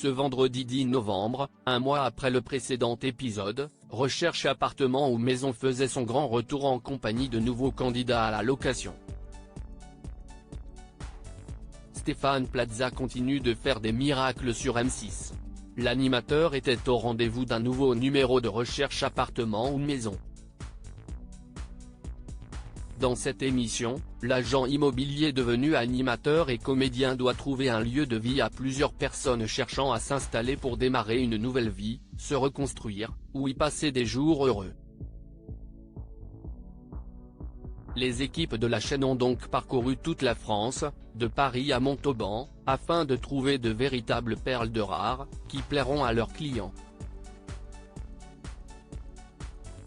Ce vendredi 10 novembre, un mois après le précédent épisode, Recherche appartement ou maison faisait son grand retour en compagnie de nouveaux candidats à la location. Stéphane Plaza continue de faire des miracles sur M6. L'animateur était au rendez-vous d'un nouveau numéro de Recherche appartement ou maison. Dans cette émission, l'agent immobilier devenu animateur et comédien doit trouver un lieu de vie à plusieurs personnes cherchant à s'installer pour démarrer une nouvelle vie, se reconstruire, ou y passer des jours heureux. Les équipes de la chaîne ont donc parcouru toute la France, de Paris à Montauban, afin de trouver de véritables perles de rares, qui plairont à leurs clients.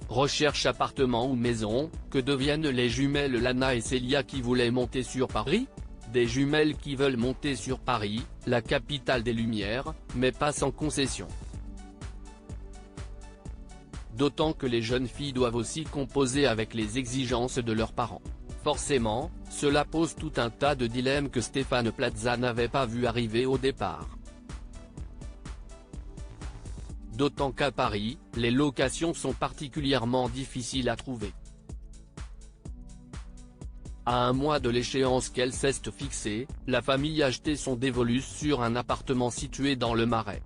Recherche appartement ou maison, que deviennent les jumelles Lana et Célia qui voulaient monter sur Paris? Des jumelles qui veulent monter sur Paris, la capitale des Lumières, mais pas sans concession. D'autant que les jeunes filles doivent aussi composer avec les exigences de leurs parents. Forcément, cela pose tout un tas de dilemmes que Stéphane Plaza n'avait pas vu arriver au départ. D'autant qu'à Paris, les locations sont particulièrement difficiles à trouver. À un mois de l'échéance qu'elle s'est fixée, la famille a jeté son dévolu sur un appartement situé dans le Marais.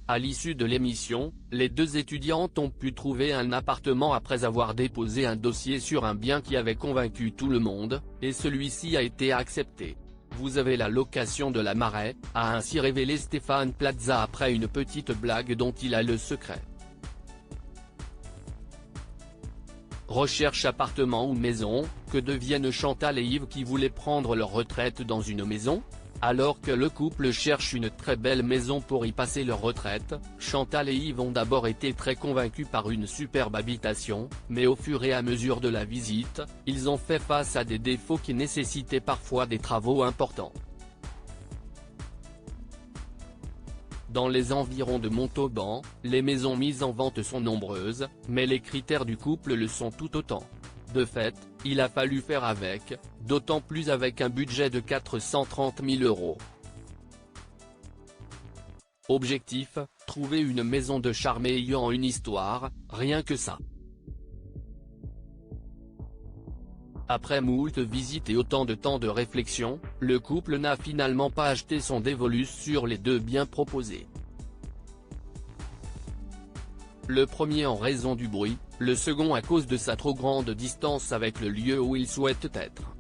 À l'issue de l'émission, les deux étudiantes ont pu trouver un appartement après avoir déposé un dossier sur un bien qui avait convaincu tout le monde, et celui-ci a été accepté. Vous avez la location de la Marais, a ainsi révélé Stéphane Plaza après une petite blague dont il a le secret. Recherche appartement ou maison, que deviennent Chantal et Yves qui voulaient prendre leur retraite dans une maison? Alors que le couple cherche une très belle maison pour y passer leur retraite, Chantal et Yves ont d'abord été très convaincus par une superbe habitation, mais au fur et à mesure de la visite, ils ont fait face à des défauts qui nécessitaient parfois des travaux importants. Dans les environs de Montauban, les maisons mises en vente sont nombreuses, mais les critères du couple le sont tout autant. De fait, il a fallu faire avec, d'autant plus avec un budget de 430 000 €. Objectif, trouver une maison de charme ayant une histoire, rien que ça. Après moult visites et autant de temps de réflexion, le couple n'a finalement pas acheté son dévolu sur les deux biens proposés. Le premier en raison du bruit, le second à cause de sa trop grande distance avec le lieu où il souhaite être.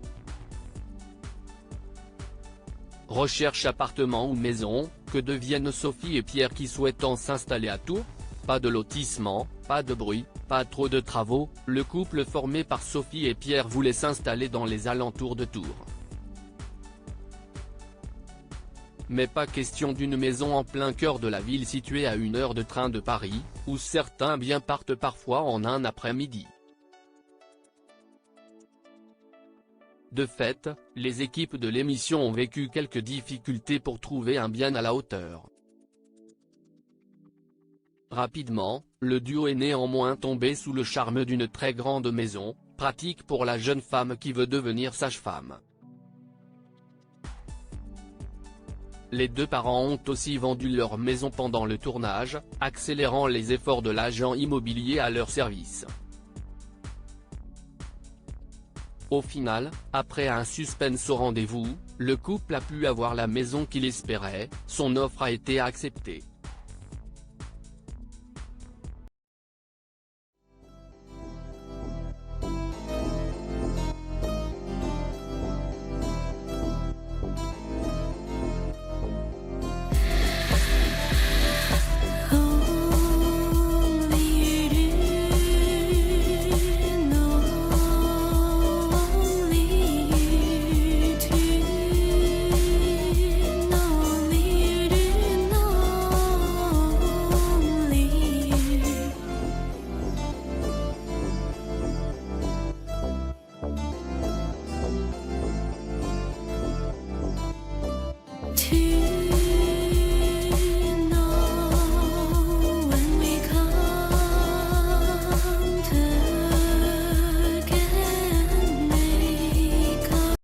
Recherche appartement ou maison, que deviennent Sophie et Pierre qui souhaitant s'installer à Tours? Pas de lotissement, pas de bruit, pas trop de travaux, le couple formé par Sophie et Pierre voulait s'installer dans les alentours de Tours. Mais pas question d'une maison en plein cœur de la ville située à 1 heure de train de Paris, où certains biens partent parfois en un après-midi. De fait, les équipes de l'émission ont vécu quelques difficultés pour trouver un bien à la hauteur. Rapidement, le duo est néanmoins tombé sous le charme d'une très grande maison, pratique pour la jeune femme qui veut devenir sage-femme. Les deux parents ont aussi vendu leur maison pendant le tournage, accélérant les efforts de l'agent immobilier à leur service. Au final, après un suspense au rendez-vous, le couple a pu avoir la maison qu'il espérait, son offre a été acceptée.